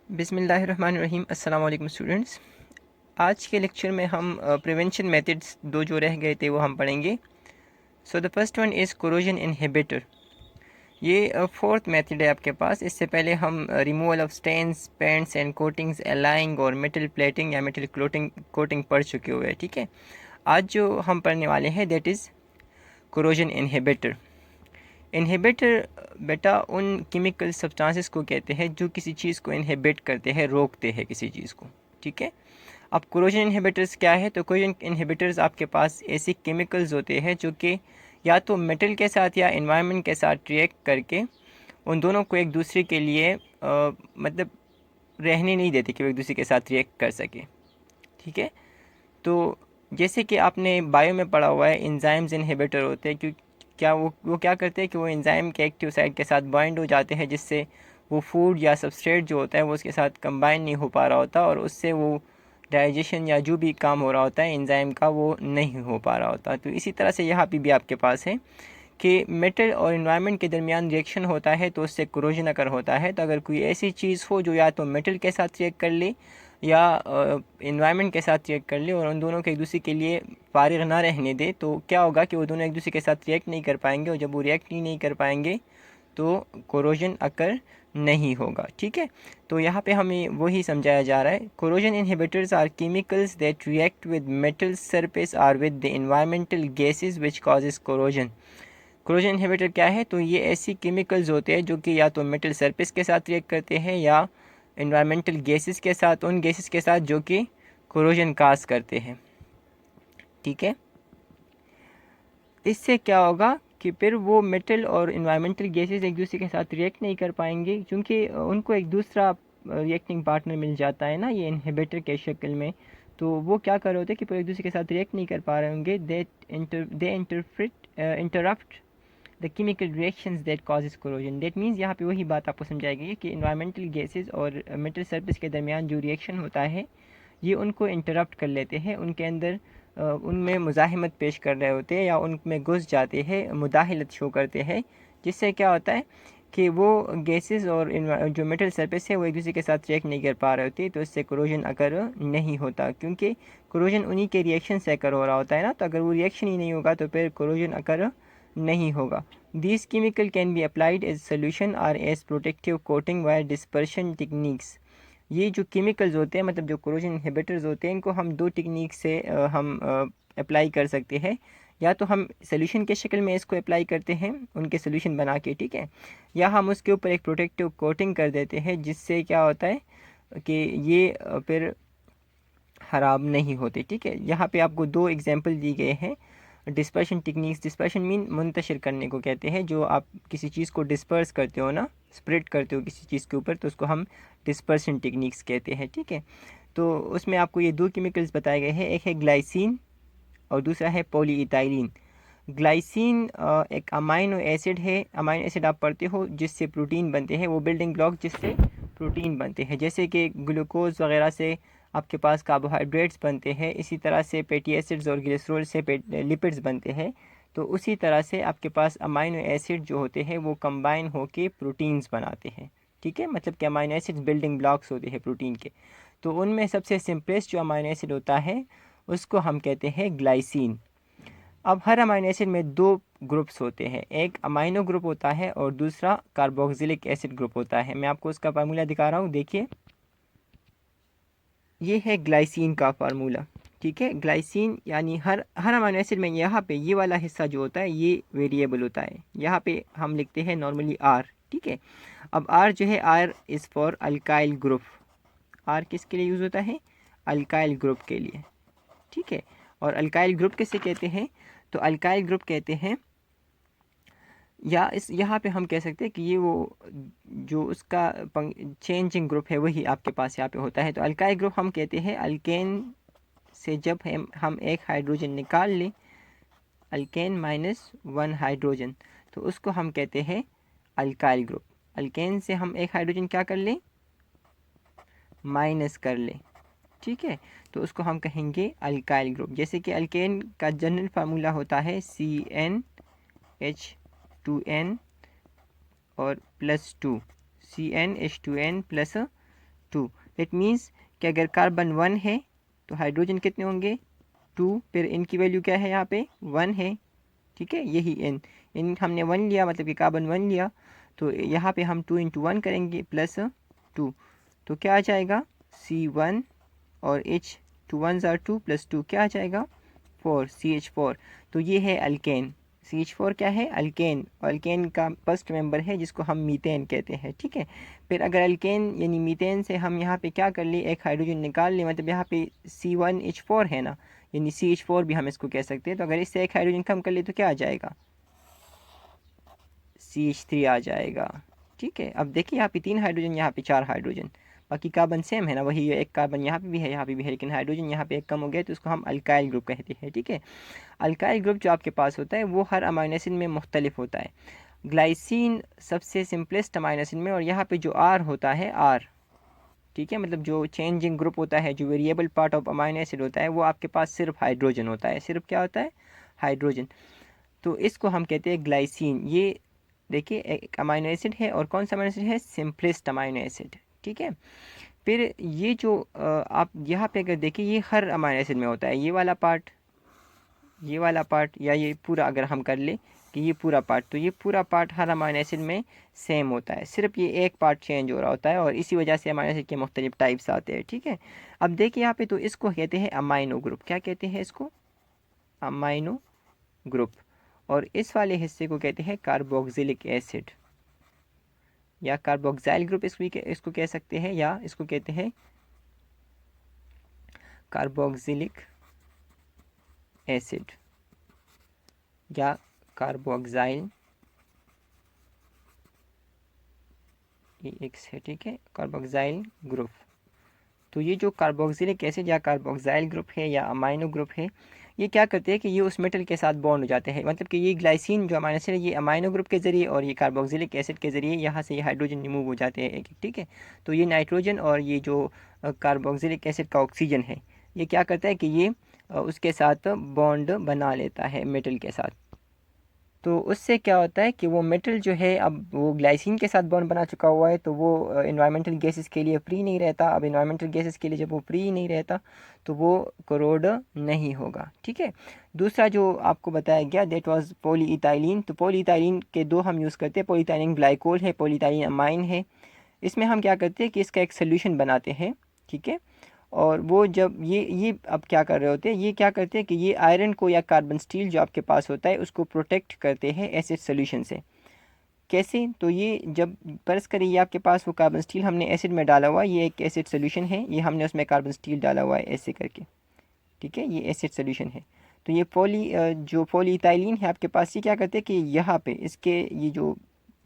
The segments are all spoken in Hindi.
बिस्मिल्लाहिर्रहमानिर्रहीम। अस्सलाम वालेकुम स्टूडेंट्स। आज के लेक्चर में हम प्रिवेंशन मेथड्स दो जो रह गए थे वो हम पढ़ेंगे। So the first one is corrosion inhibitor. ये फोर्थ मेथड है आपके पास। इससे पहले हम removal of stains, paints and coatings, alloying और मेटल प्लेटिंग या मेटल कोटिंग पढ़ चुके हुए हैं। ठीक है, आज जो हम पढ़ने वाले हैं that is corrosion inhibitor. Inhibitor बेटा उन केमिकल सब्सटेंसेस को कहते हैं जो किसी चीज़ को इनहिबिट करते हैं, रोकते हैं किसी चीज़ को। ठीक है, अब कोरोजन इनहिबिटर्स क्या है? तो कोरोजन इनहिबिटर्स आपके पास ऐसे केमिकल्स होते हैं जो कि या तो मेटल के साथ या एनवायरनमेंट के साथ रिएक्ट करके उन दोनों को एक दूसरे के लिए मतलब रहने नहीं देते कि वो एक दूसरे के साथ रिएक्ट कर सके। ठीक है, तो जैसे कि आपने बायो में पढ़ा हुआ है एंजाइम्स इनहिबिटर होते हैं। क्या वो क्या करते हैं कि वो एंजाइम के एक्टिव साइट के साथ बाइंड हो जाते हैं, जिससे वो फूड या सबस्ट्रेट जो होता है वो उसके साथ कंबाइन नहीं हो पा रहा होता और उससे वो डाइजेशन या जो भी काम हो रहा होता है एंजाइम का वो नहीं हो पा रहा होता। तो इसी तरह से यहाँ पे भी आपके पास है कि मेटल और इन्वायरमेंट के दरमियान रिएक्शन होता है तो उससे कोरोजन अगर होता है। तो अगर कोई ऐसी चीज़ हो जो या तो मेटल के साथ रिएक्ट कर ले या इन्वायरमेंट के साथ रिएक्ट कर ले और उन दोनों के एक दूसरे के लिए फारिग ना रहने दे, तो क्या होगा कि वो दोनों एक दूसरे के साथ रिएक्ट नहीं कर पाएंगे और जब वो रिएक्ट ही नहीं कर पाएंगे तो कोरोजन अकर नहीं होगा। ठीक है, तो यहाँ पे हमें वही समझाया जा रहा है। Corrosion inhibitors are chemicals that react with metal surface or with the environmental gases which causes corrosion. Corrosion inhibitor क्या है? तो ये ऐसी केमिकल्स होते हैं जो कि या तो मेटल सरफेस के साथ रिएक्ट करते हैं या इन्वायरमेंटल गैसेस के साथ, उन गैसेस के साथ जो कि कोरोजन काज करते हैं। ठीक है, इससे क्या होगा कि फिर वो मेटल और इन्वायरमेंटल गैसेस एक दूसरे के साथ रिएक्ट नहीं कर पाएंगे, क्योंकि उनको एक दूसरा रिएक्टिंग पार्टनर मिल जाता है ना ये इनहिबिटर के शक्ल में। तो वो क्या कर रहे होते हैं कि फिर एक दूसरे के साथ रिएक्ट नहीं कर पा रहे होंगे। They interrupt the chemical reactions that causes corrosion. That means यहाँ पे वही बात आपको समझाई गई है कि इन्वायरमेंटल गैसेस और मेटल सरफेस के दरमियान जो रिएक्शन होता है ये उनको इंटरप्ट कर लेते हैं, उनके अंदर उनमें मुज़ाहिमत पेश कर रहे होते हैं या उनमें घुस जाते हैं, मुदाहिलत शो करते हैं, जिससे क्या होता है कि वो गैसेस और जो मेटल सरफेस है वो एक दूसरे के साथ रिएक्ट नहीं कर पा रहे होते। तो इससे कोरोजन अकर नहीं होता, क्योंकि कोरोजन उन्हीं के रिएक्शन से अकर हो रहा होता है ना। तो अगर वो रिएक्शन ही नहीं होगा तो फिर कोरोजन अकर नहीं होगा। This chemical can be applied as solution और as protective coating via dispersion techniques. ये जो केमिकल्स होते हैं मतलब जो कोरोजन इनहिबिटर्स होते हैं, इनको हम दो टेक्निक से हम अप्लाई कर सकते हैं। या तो हम सोल्यूशन के शक्ल में इसको अप्लाई करते हैं उनके सोल्यूशन बना के, ठीक है, या हम उसके ऊपर एक प्रोटेक्टिव कोटिंग कर देते हैं, जिससे क्या होता है कि ये फिर ख़राब नहीं होते। ठीक है, यहाँ पे आपको दो एग्जांपल दी गए हैं dispersion techniques. Dispersion mean Muntashir करने को कहते हैं। जो आप किसी चीज़ को डिस्पर्स करते हो ना, स्प्रेड करते हो किसी चीज़ के ऊपर, तो उसको हम डिस्पर्शन टेक्निक्स कहते हैं। ठीक है, तो उसमें आपको ये दो केमिकल्स बताए गए हैं, एक है ग्लाइसिन और दूसरा है पॉलीइथाइलिन। ग्लाइसिन एक अमाइनो एसिड है। अमाइनो एसिड आप पढ़ते हो जिससे प्रोटीन बनते हैं, वो बिल्डिंग ब्लॉक जिससे प्रोटीन बनते हैं। जैसे कि ग्लूकोज वगैरह से आपके पास कार्बोहाइड्रेट्स बनते हैं, इसी तरह से फैटी एसिड्स और ग्लिसरॉल से लिपिड्स बनते हैं। तो उसी तरह से आपके पास अमाइनो एसिड जो होते हैं वो कंबाइन होके प्रोटीन्स बनाते हैं। ठीक है, मतलब कि अमाइनो एसिड्स बिल्डिंग ब्लॉक्स होते हैं प्रोटीन के। तो उनमें सबसे सिंपलेस्ट जो अमाइनो एसिड होता है उसको हम कहते हैं ग्लाइसिन। अब हर अमाइनो एसिड में दो ग्रुप्स होते हैं, एक अमाइनो ग्रुप होता है और दूसरा कार्बोक्सिलिक एसिड ग्रुप होता है। मैं आपको उसका फार्मूला दिखा रहा हूँ, देखिए ये है ग्लाइसिन का फार्मूला। ठीक है, ग्लाइसिन यानी हर हर अमाइनो एसिड में यहाँ पे ये वाला हिस्सा जो होता है ये वेरिएबल होता है। यहाँ पे हम लिखते हैं नॉर्मली आर। ठीक है, अब आर जो है, R is for alkyl group. R किसके लिए यूज़ होता है? अल्काइल ग्रुप के लिए। ठीक है, और अल्काइल ग्रुप किसे कहते हैं? तो अल्काइल ग्रुप कहते हैं, या इस यहाँ पे हम कह सकते हैं कि ये वो जो उसका चेंजिंग ग्रुप है वही आपके पास यहाँ पे होता है। तो अल्काइल ग्रुप हम कहते हैं अल्केन से जब हम एक हाइड्रोजन निकाल लें, अल्केन -1 हाइड्रोजन, तो उसको हम कहते हैं अल्काइल ग्रुप। अल्केन से हम एक हाइड्रोजन क्या कर लें? माइनस कर लें। ठीक है, तो उसको हम कहेंगे अल्काइल ग्रुप। जैसे कि अल्केन का जनरल फार्मूला होता है CnH2n और +2, CnH2n +2। 2। इट मीन्स कि अगर कार्बन 1 है तो हाइड्रोजन कितने होंगे 2, फिर इनकी वैल्यू क्या है यहाँ पे 1 है, ठीक है, यही इन हमने 1 लिया मतलब कि कार्बन 1 लिया, तो यहाँ पे हम 2 × 1 करेंगे प्लस 2, तो क्या आ जाएगा C1 और H 2 1s are 2 प्लस 2 क्या आ जाएगा 4 CH4। तो ये है अल्केन। CH4 क्या है अल्केन, अल्केन का फर्स्ट मेंबर है जिसको हम मीथेन कहते हैं, ठीक है। फिर अगर अल्केन यानी मीथेन से हम यहाँ पे क्या कर ले एक हाइड्रोजन निकाल लें, मतलब यहाँ पे C1H4 है ना, यानी CH4 भी हम इसको कह सकते हैं, तो अगर इससे एक हाइड्रोजन कम कर ले तो क्या आ जाएगा CH3 आ जाएगा, ठीक है। अब देखिए यहाँ पे 3 हाइड्रोजन, यहाँ पे 4 हाइड्रोजन, बाकी कार्बन सेम है ना, वही एक कार्बन यहाँ पे भी है यहाँ पे भी है, लेकिन हाइड्रोजन यहाँ पे एक कम हो गया तो उसको हम अल्काइल ग्रुप कहते हैं, ठीक है। अल्काइल ग्रुप जो आपके पास होता है वो हर अमाइनो एसिड में मुख्तलिफ होता है। ग्लाइसिन सबसे सिंपलेस्ट अमाइनो एसिड में, और यहाँ पे जो आर होता है आर, ठीक है, मतलब जो चेंजिंग ग्रुप होता है, जो variable part of amino acid होता है वो आपके पास सिर्फ हाइड्रोजन होता है, सिर्फ क्या होता है हाइड्रोजन, तो इसको हम कहते हैं ग्लाइसिन। ये देखिए एक अमाइनो एसिड है, और कौन सा अमाइनो एसिड है सिंपलेस्ट अमाइनो एसिड, ठीक है। फिर ये जो आप यहाँ पे अगर देखिए ये हर अमाइनो एसिड में होता है, ये वाला पार्ट, ये वाला पार्ट, या ये पूरा अगर हम कर ले कि ये पूरा पार्ट, तो ये पूरा पार्ट हर अमाइनो एसिड में सेम होता है, सिर्फ ये एक पार्ट चेंज हो रहा होता है, और इसी वजह से अमाइनो एसिड के मुख्तलिफ टाइप्स आते हैं, ठीक है। अब देखिए यहाँ पे, तो इसको कहते हैं अमाइनो ग्रुप, क्या कहते हैं इसको अमाइनो ग्रुप, और इस वाले हिस्से को कहते हैं कार्बोक्सिलिक एसिड या कार्बोक्साइल ग्रुप, इसको कह सकते हैं, या इसको कहते हैं कार्बोक्सिलिक एसिड या कार्बोक्साइल, ये एक है, ठीक है, कार्बोक्साइल ग्रुप। तो ये जो कार्बोक्सिलिक एसिड या कार्बोक्साइल ग्रुप है या अमाइनो ग्रुप है, ये क्या करते हैं कि ये उस मेटल के साथ बॉन्ड हो जाते हैं, मतलब कि ये ग्लाइसिन जो अमाइनो एसिड है ये अमाइनो ग्रुप के ज़रिए और ये कार्बोक्सिलिक एसिड के ज़रिए यहाँ से ये हाइड्रोजन रिमूव हो जाते हैं एक एक, ठीक है। तो ये नाइट्रोजन और ये जो कार्बोक्सिलिक एसिड का ऑक्सीजन है, ये क्या करता है कि ये उसके साथ बॉन्ड बना लेता है मेटल के साथ, तो उससे क्या होता है कि वो मेटल जो है अब वो ग्लाइसिन के साथ बॉन्ड बना चुका हुआ है, तो वो इन्वायरमेंटल गैसेस के लिए फ्री नहीं रहता। अब इन्वायरमेंटल गैसेस के लिए जब वो फ्री नहीं रहता तो वो कोरोड नहीं होगा, ठीक है। दूसरा जो आपको बताया गया दैट वाज पॉलीइथाइलिन, तो पॉलीइथाइलिन के दो हम यूज़ करते हैं, पॉलीइथाइलिन ग्लाइकोल है, पॉलीइथाइलिन अमाइन है। इसमें हम क्या करते हैं कि इसका एक सोल्यूशन बनाते हैं, ठीक है, और वो जब ये अब क्या कर रहे होते हैं, ये क्या करते हैं कि ये आयरन को या कार्बन स्टील जो आपके पास होता है उसको प्रोटेक्ट करते हैं एसिड सोल्यूशन से। कैसे, तो ये जब फर्ज करिए ये आपके पास वो कार्बन स्टील हमने एसिड में डाला हुआ है, ये एक एसिड सोल्यूशन है, ये हमने उसमें कार्बन स्टील डाला हुआ है ऐसे करके, ठीक है, ये एसिड सोल्यूशन है। तो ये जो पॉलीइथाइलिन है आपके पास, ये क्या करते हैं कि यहाँ पे इसके ये जो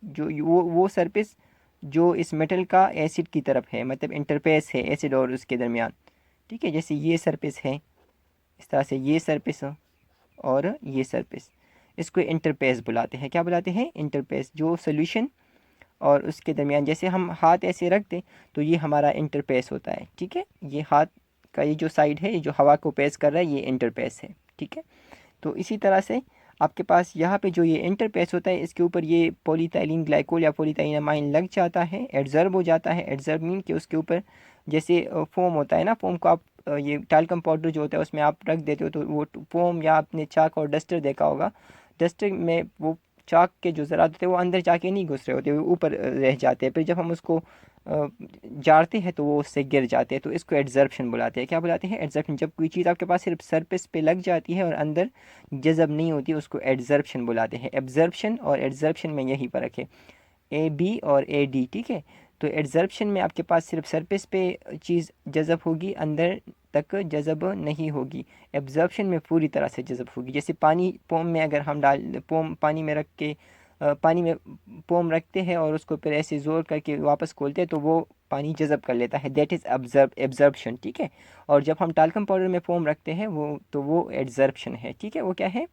जो वो सरफेस जो इस मेटल का एसिड की तरफ है, मतलब इंटरफेस है एसिड और उसके दरमियान, ठीक है, जैसे ये सरफेस है इस तरह से, ये सरफेस और ये सरफेस, इसको इंटरफेस बुलाते हैं, क्या बुलाते हैं इंटरफेस, जो सोल्यूशन और उसके दरमियान, जैसे हम हाथ ऐसे रख दें तो ये हमारा इंटरफेस होता है, ठीक है, ये हाथ का ये जो साइड है, ये जो हवा को पेस कर रहा है, ये इंटरफेस है, ठीक है। तो इसी तरह से आपके पास यहाँ पे जो ये इंटरफेस होता है, इसके ऊपर ये पॉलीइथाइलिन ग्लाइकोल या पॉलीइथाइलिन अमाइन लग जाता है, एडजर्ब हो जाता है। एडजर्ब मीन कि उसके ऊपर जैसे फोम होता है ना, फोम को आप ये टाल्कम पाउडर जो होता है उसमें आप रख देते हो तो वो फोम, या आपने चाक और डस्टर देखा होगा, डस्टर में वो चाक के जो ज़रात होते हैं वो अंदर जाके नहीं घुस रहे होते, वो ऊपर रह जाते हैं, फिर जब हम उसको जाड़ते हैं तो वो उससे गिर जाते हैं, तो इसको एडजर्प्शन बुलाते हैं, क्या बुलाते हैं एडजर्प्शन। जब कोई चीज़ आपके पास सिर्फ सरफेस पे लग जाती है और अंदर जज़ब नहीं होती उसको एडजर्प्शन बुलाते हैं। एब्जर्प्शन और एडजर्प्शन में यही फ़र्क है, AB और AD, ठीक है। तो एडजर्प्शन में आपके पास सिर्फ सरफेस पे चीज़ जज़ब होगी, अंदर तक जज़ब नहीं होगी। एब्जर्प्शन में पूरी तरह से जज़ब होगी, जैसे पानी पोम में अगर हम पोम पानी में रख के पानी में पोम रखते हैं और उसको फिर ऐसे ज़ोर करके वापस खोलते हैं तो वो पानी जज़ब कर लेता है, दैट इज़ एब्जर्प्शन, ठीक है। और जब हम टाल्कम पाउडर में फोम रखते हैं वो एडजर्प्शन है, ठीक है, वो क्या है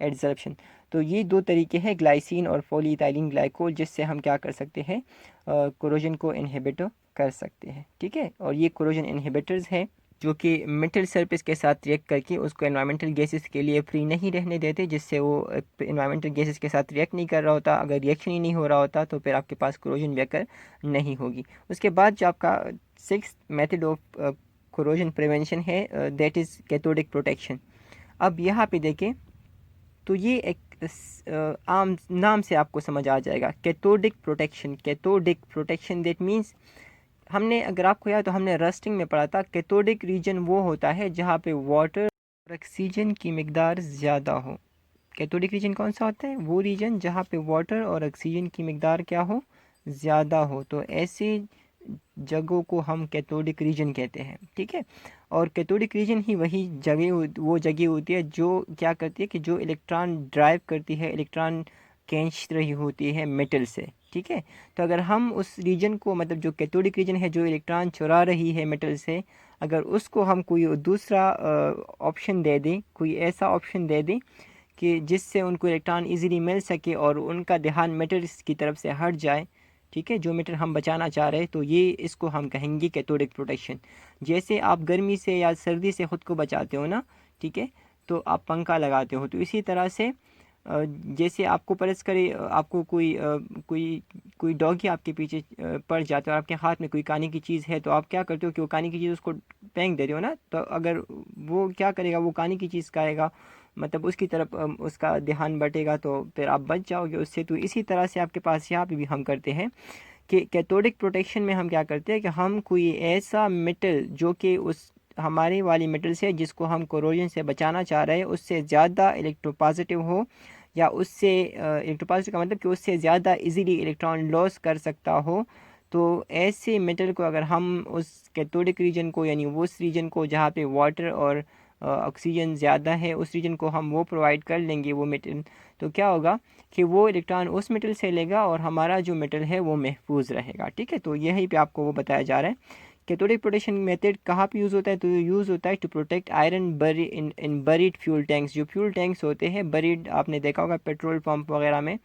एडजर्प्शन। तो ये दो तरीके हैं ग्लाइसिन और पॉलीइथाइलिन ग्लाइकोल, जिससे हम क्या कर सकते हैं कोरोजन को इनहिबिट कर सकते हैं, ठीक है। और ये कोरोजन इनहिबिटर्स हैं जो कि मेटल सरफेस के साथ रिएक्ट करके उसको एनवायरमेंटल गैसेस के लिए फ्री नहीं रहने देते, जिससे वो एनवायरमेंटल गैसेस के साथ रिएक्ट नहीं कर रहा होता। अगर रिएक्शन ही नहीं हो रहा होता तो फिर आपके पास कोरोजन भी अकर नहीं होगी। उसके बाद जो आपका sixth method of corrosion prevention है, दैट इज़ कैथोडिक प्रोटेक्शन। अब यहाँ पे देखें तो ये एक आम नाम से आपको समझ आ जाएगा, cathodic protection. Cathodic protection that means, हमने अगर आपको याद तो हमने रस्टिंग में पढ़ा था, कैथोडिक रीजन वो होता है जहाँ पे वाटर और ऑक्सीजन की मिकदार ज़्यादा हो। कैथोडिक रीजन कौन सा होता है? वो रीजन जहाँ पे वाटर और ऑक्सीजन की मिकदार क्या हो, ज़्यादा हो। तो ऐसी जगहों को हम कैथोडिक रीजन कहते हैं, ठीक है। और कैथोडिक रीजन ही वही जगह वो जगह होती है जो क्या करती है कि जो इलेक्ट्रॉन ड्राइव करती है, इलेक्ट्रॉन खींच रही होती है मेटल से, ठीक है। तो अगर हम उस रीजन को, मतलब जो कैथोडिक रीजन है जो इलेक्ट्रॉन चुरा रही है मेटल से, अगर उसको हम कोई दूसरा ऑप्शन दे दें, कोई ऐसा ऑप्शन दे दें कि जिससे उनको इलेक्ट्रॉन इजीली मिल सके और उनका ध्यान मेटल्स की तरफ से हट जाए, ठीक है, जो मीटर हम बचाना चाह रहे हैं, तो ये इसको हम कहेंगे कैथोडिक प्रोटेक्शन। जैसे आप गर्मी से या सर्दी से ख़ुद को बचाते हो ना, ठीक है, तो आप पंखा लगाते हो, तो इसी तरह से जैसे आपको परस करे, आपको कोई कोई डॉगी आपके पीछे पड़ जाता है और आपके हाथ में कोई खाने की चीज़ है, तो आप क्या करते हो कि वो खाने की चीज़ उसको फेंक देते हो ना, तो अगर वो क्या करेगा, वो खाने की चीज़ खाएगा, मतलब उसकी तरफ उसका ध्यान बटेगा, तो फिर आप बच जाओगे उससे। तो इसी तरह से आपके पास यहाँ पे भी हम करते हैं कि कैथोडिक प्रोटेक्शन में हम क्या करते हैं कि हम कोई ऐसा मेटल जो कि उस हमारे वाली मेटल से जिसको हम कोरोजन से बचाना चाह रहे हैं उससे ज़्यादा इलेक्ट्रोपॉजिटिव हो, या उससे इलेक्ट्रोपॉजिटिव का मतलब कि उससे ज़्यादा इजीली इलेक्ट्रॉन लॉस कर सकता हो, तो ऐसे मेटल को अगर हम उस कैथोडिक रीजन को, यानी उस रीजन को जहाँ पे वाटर और ऑक्सीजन ज़्यादा है, उस रीजन को हम वो प्रोवाइड कर लेंगे वो मेटल, तो क्या होगा कि वो इलेक्ट्रॉन उस मेटल से लेगा और हमारा जो मेटल है वो महफूज रहेगा, ठीक है। तो यहीं पे आपको वो बताया जा रहा है। कैथोडिक प्रोटेक्शन मेथड कहाँ पे यूज़ होता है? तो यूज़ होता है टू प्रोटेक्ट आयरन बरी इन बरीड फ्यूल टैंक्स। जो फ्यूल टैंक्स होते हैं बरीड, आपने देखा होगा पेट्रोल पंप वगैरह में,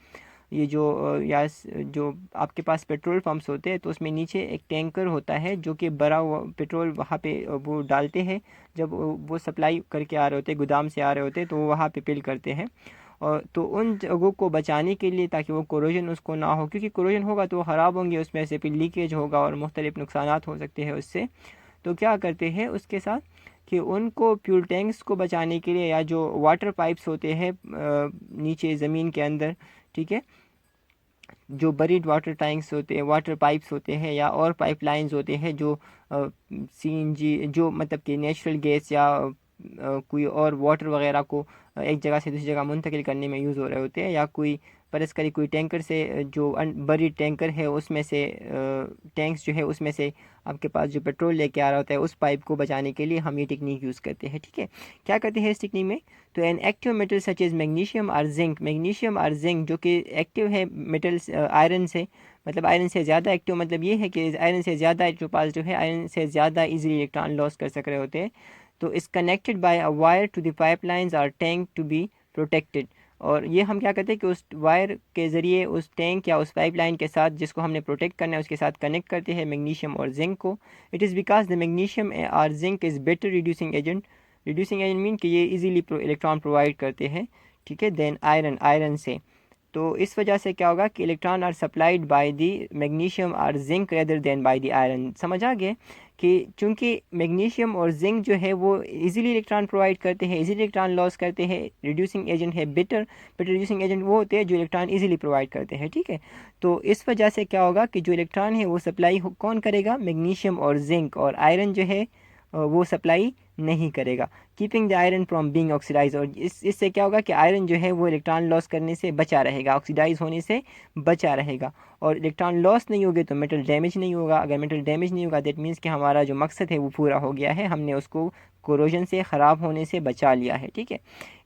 ये जो जो आपके पास पेट्रोल पंप्स होते हैं, तो उसमें नीचे एक टैंकर होता है जो कि भरा हुआ पेट्रोल वहाँ पे वो डालते हैं, जब वो सप्लाई करके आ रहे होते हैं, गोदाम से आ रहे होते हैं, तो वो वहाँ पे फिल करते हैं। और तो उन जगहों को बचाने के लिए, ताकि वो कोरोजन उसको ना हो, क्योंकि कोरोजन होगा तो वो ख़राब होंगे, उसमें से फिर लीकेज होगा और मुख्तलिफ नुकसानात हो सकते हैं उससे। तो क्या करते हैं उसके साथ कि उनको फ्यूल टैंक्स को बचाने के लिए, या जो वाटर पाइप्स होते हैं नीचे ज़मीन के अंदर, ठीक है, जो बरीड वाटर टैंक्स होते हैं, वाटर पाइप्स होते हैं, या और पाइपलाइंस होते हैं जो सीएनजी, जो मतलब कि नेचुरल गैस या कोई और वाटर वगैरह को एक जगह से दूसरी जगह मुंतकिल करने में यूज़ हो रहे होते हैं, या कोई परस्करी कोई टैंकर से जो बरीड टैंकर है उसमें से टैंक्स जो है उसमें से आपके पास जो पेट्रोल लेके आ रहा होता है, उस पाइप को बचाने के लिए हम ये टेक्निक यूज़ करते हैं, ठीक है। क्या करते हैं इस टेक्निक में? तो an active metal such as magnesium और जिंक, मैग्नीशियम और जिंक जो कि एक्टिव है मेटल्स आयरन से, मतलब आयरन से ज़्यादा एक्टिव, मतलब ये है कि आयरन से ज़्यादा इलेक्ट्रोपॉजिटिव है, आयरन से ज़्यादा इजीली इलेक्ट्रॉन लॉस कर सक रहे होते हैं, तो is connected by a wire to the pipelines और टैंक टू बी प्रोटेक्टेड। और ये हम क्या करते हैं कि उस वायर के ज़रिए उस टैंक या उस पाइपलाइन के साथ जिसको हमने प्रोटेक्ट करना है उसके साथ कनेक्ट करते हैं मैग्नीशियम और जिंक को। It is because the magnesium और zinc is better reducing agent. Reducing agent mean कि ये इजीली इलेक्ट्रॉन प्रोवाइड करते हैं, ठीक है, देन आयरन से। तो इस वजह से क्या होगा कि electron are supplied by the magnesium और zinc rather than by the iron. समझ आ गए कि चूंकि मैग्नीशियम और जिंक जो है वो इजीली इलेक्ट्रॉन प्रोवाइड करते हैं, इजीली इलेक्ट्रॉन लॉस करते हैं, रिड्यूसिंग एजेंट है बेटर रिड्यूसिंग एजेंट वो होते हैं जो इलेक्ट्रॉन इजीली प्रोवाइड करते हैं, ठीक है। तो इस वजह से क्या होगा कि जो इलेक्ट्रॉन है वो सप्लाई कौन करेगा? मैग्नीशियम और जिंक, और आयरन जो है वो सप्लाई नहीं करेगा, keeping the iron from being oxidise. और इससे क्या होगा कि आयरन जो है वो इलेक्ट्रॉन लॉस करने से बचा रहेगा, ऑक्सीडाइज होने से बचा रहेगा। और इलेक्ट्रॉन लॉस नहीं होगे तो मेटल डैमेज नहीं होगा, अगर मेटल डैमेज नहीं होगा दैट मीन्स कि हमारा जो मकसद है वो पूरा हो गया है, हमने उसको कोरोजन से ख़राब होने से बचा लिया है, ठीक है।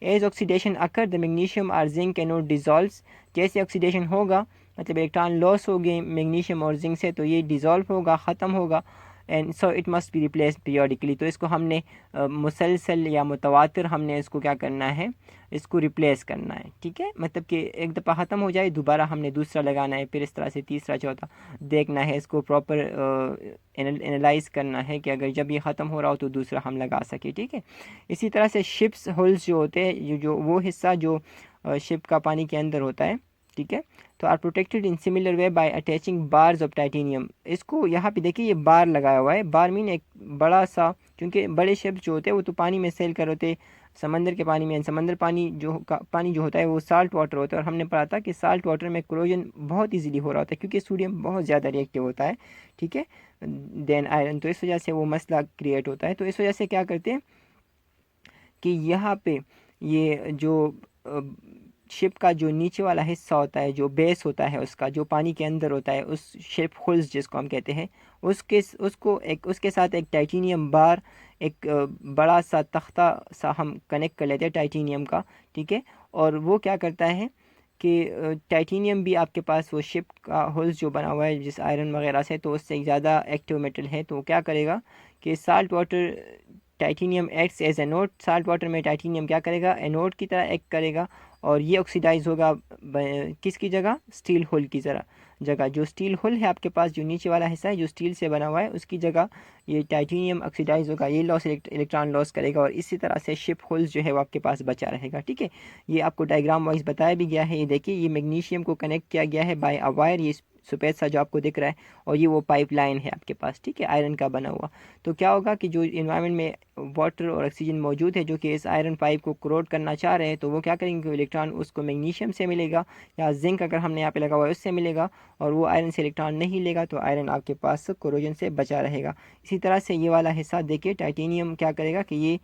As oxidation occur the magnesium और जिंक कैन नॉट डिजॉल्व। जैसे ऑक्सीडेशन होगा मतलब इलेक्ट्रॉन लॉस हो गए मैग्नीशियम और जिंक से, तो ये डिज़ोल्व होगा, ख़त्म होगा, and so it must be replace periodically. तो इसको हमने मुसलसल या मुतवातिर हमने इसको क्या करना है, इसको रिप्लेस करना है, ठीक है। मतलब कि एक दफ़ा ख़त्म हो जाए दोबारा हमने दूसरा लगाना है, फिर इस तरह से तीसरा चौथा देखना है, इसको प्रॉपर एनालाइज करना है कि अगर जब ये ख़त्म हो रहा हो तो दूसरा हम लगा सके, ठीक है। इसी तरह से शिप्स होल्स जो होते हैं, जो वो हिस्सा जो शिप का पानी के अंदर होता है, ठीक है। तो are protected in similar way by attaching bars of titanium. इसको यहाँ पे देखिए ये बार लगाया हुआ है, बार मीन एक बड़ा सा, क्योंकि बड़े शिप्स जो होते हैं वो तो पानी में सेल कर होते हैं, समंदर के पानी में। समंदर पानी जो होता है वो साल्ट वाटर होता है, और हमने पढ़ा था कि साल्ट वाटर में क्लोजन बहुत इजीली हो रहा होता है क्योंकि सोडियम बहुत ज़्यादा रिएक्टिव होता है, ठीक है, देन आयरन। तो इस वजह से वो मसला क्रिएट होता है। तो इस वजह से क्या करते हैं कि यहाँ पे ये जो शिप का जो नीचे वाला हिस्सा होता है, जो बेस होता है उसका, जो पानी के अंदर होता है, उस शिप होल्स जिसको हम कहते हैं, उसके साथ एक टाइटेनियम बार, एक बड़ा सा तख्ता सा हम कनेक्ट कर लेते हैं टाइटेनियम का, ठीक है। और वो क्या करता है कि टाइटेनियम भी आपके पास वो शिप का होल्स जो बना हुआ है जिस आयरन वगैरह से, तो उससे ज़्यादा एक्टिव मेटल है, तो क्या करेगा कि salt water, titanium acts as anode. Salt water में टाइटेनियम क्या करेगा, एनोड की तरह एक्ट करेगा, और ये ऑक्सीडाइज होगा किसकी जगह, स्टील होल की जगह जो स्टील होल है आपके पास, जो नीचे वाला हिस्सा है जो स्टील से बना हुआ है, उसकी जगह ये टाइटेनियम ऑक्सीडाइज होगा, ये लॉस इलेक्ट्रॉन लॉस करेगा, और इसी तरह से शिप होल्स जो है वो आपके पास बचा रहेगा, ठीक है। ये आपको डायग्राम वाइज बताया भी गया है। ये देखिए ये मैग्नीशियम को कनेक्ट किया गया है बाय अ वायर, ये सफ़ेद सा जो आपको दिख रहा है, और ये वो पाइपलाइन है आपके पास, ठीक है, आयरन का बना हुआ। तो क्या होगा कि जो इन्वायरमेंट में वाटर और ऑक्सीजन मौजूद है जो कि इस आयरन पाइप को क्रोड करना चाह रहे हैं, तो वो क्या करेंगे कि इलेक्ट्रॉन उसको मैग्नीशियम से मिलेगा, या जिंक अगर हमने यहाँ पे लगा हुआ है उससे मिलेगा, और वो आयरन से इलेक्ट्रॉन नहीं लेगा, तो आयरन आपके पास कोरोजन से बचा रहेगा। इसी तरह से ये वाला हिस्सा देखिए, टाइटेनियम क्या करेगा कि ये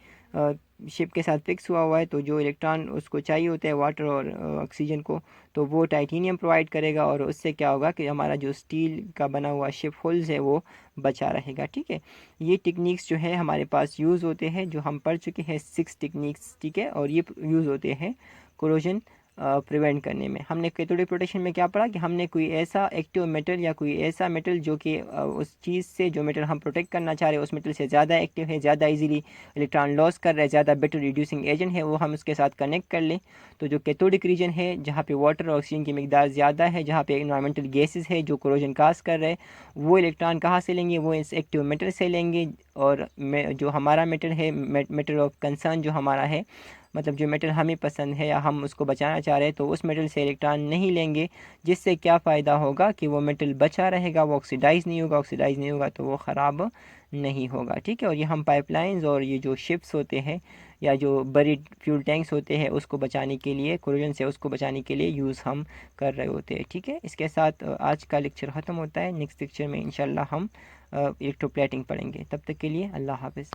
शिप के साथ फिक्स हुआ है, तो जो इलेक्ट्रॉन उसको चाहिए होता है वाटर और ऑक्सीजन को, तो वो टाइटेनियम प्रोवाइड करेगा, और उससे क्या होगा कि हमारा जो स्टील का बना हुआ शिप होल्स है वो बचा रहेगा, ठीक है। ये टेक्निक्स जो है हमारे पास यूज़ होते हैं, जो हम पढ़ चुके हैं 6 टेक्निक्स, ठीक है, और ये यूज़ होते हैं कोरोजन प्रिवेंट करने में। हमने कैथोडिक प्रोटेक्शन में क्या पढ़ा कि हमने कोई ऐसा एक्टिव मेटल या कोई ऐसा मेटल जो कि उस चीज़ से, जो मेटल हम प्रोटेक्ट करना चाह रहे हैं उस मेटल से ज़्यादा एक्टिव है, ज़्यादा इजीली इलेक्ट्रॉन लॉस कर रहा है, ज़्यादा बेटर रिड्यूसिंग एजेंट है, वो हम उसके साथ कनेक्ट कर लें। तो जो कैथोडिक रीजन है जहाँ पे वाटर और ऑक्सीजन की मिकदार ज़्यादा है, जहाँ पे इन्वायरमेंटल गैसेज है जो कोरोजन काज कर रहे हैं, वो इलेक्ट्रॉन कहाँ से लेंगे, वो इस एक्टिव मेटल से लेंगे। और जो हमारा मेटल है, मेटल ऑफ कंसर्न जो हमारा है, मतलब जो मेटल हमें पसंद है या हम उसको बचाना चाह रहे हैं, तो उस मेटल से इलेक्ट्रॉन नहीं लेंगे, जिससे क्या फ़ायदा होगा कि वो मेटल बचा रहेगा, वो ऑक्सीडाइज़ नहीं होगा, ऑक्सीडाइज़ नहीं होगा तो वो ख़राब नहीं होगा, ठीक है। और ये हम पाइपलाइंस और ये जो शिप्स होते हैं या जो बड़ी फ्यूल टैंक्स होते हैं उसको बचाने के लिए, कोरोजन से उसको बचाने के लिए यूज़ हम कर रहे होते हैं, ठीक है। इसके साथ आज का लेक्चर ख़त्म होता है। नेक्स्ट लेक्चर में इंशाल्लाह हम इलेक्ट्रोप्लेटिंग पढ़ेंगे। तब तक के लिए अल्लाह हाफ़िज़।